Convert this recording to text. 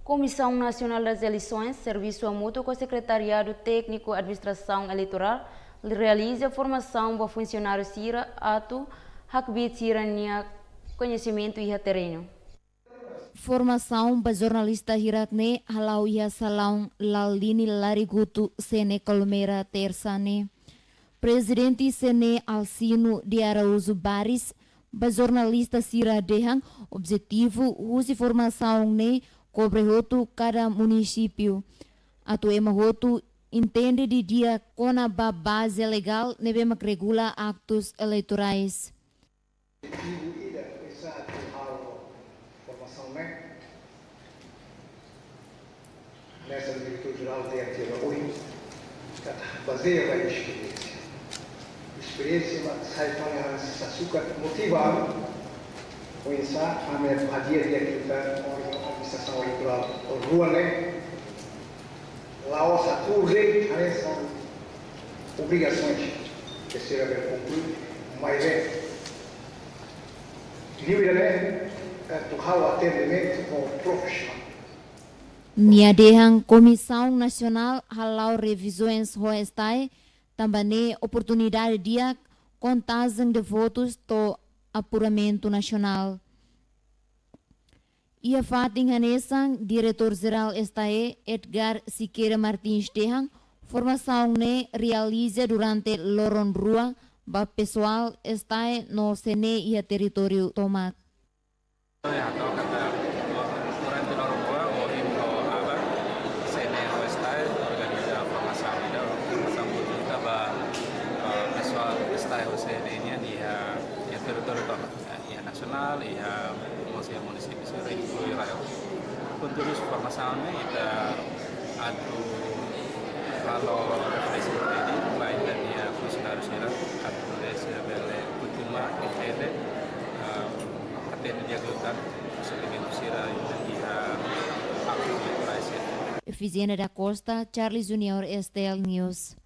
Comissão Nacional das Eleições, Serviço Mútuo com o Secretariado Técnico Administração Eleitoral, realiza formação para funcionários CIRA, ato, hakbit CIRA, conhecimento e terreno. Formação para jornalista Hirakne, halau ia salão lalini larigutu sene colmeira tersane. Presidente Sene Alcino de Araújo Baris, para jornalista Cira Dehang, objetivo usi formação ne cobre roto cada município. Atu ema roto entende de dia cona ba base legal nebema regula actos eleitorais. Nessa diretor-geral tem a ter hoje, baseia a experiência. Experiência, sai para essa açúcar motivado, conhecer a minha dia que está a administração eleitoral, o rua, né? Lá, o saturre, são obrigações que serão concluídas, mas é livre, né? Do atendimento com o profissional. Niadehang Comissão Nacional halau revisões hoestai também oportunidade dia contagem de votos do apuramento nacional. Ia fatin hanesan diretor-geral estae Edgar Siqueira Martins Tehang formação ne realiza durante loron rua ba pessoal estae no sene ia território tomat. Nasional e a município incluir conteúdos de formação ita atu kalau representasi lain dan dia funcionários sira atu desse bele última entende atende dia glutan segmento sira dan dia aktif Efizena da Costa, Charles Junior, Estel News.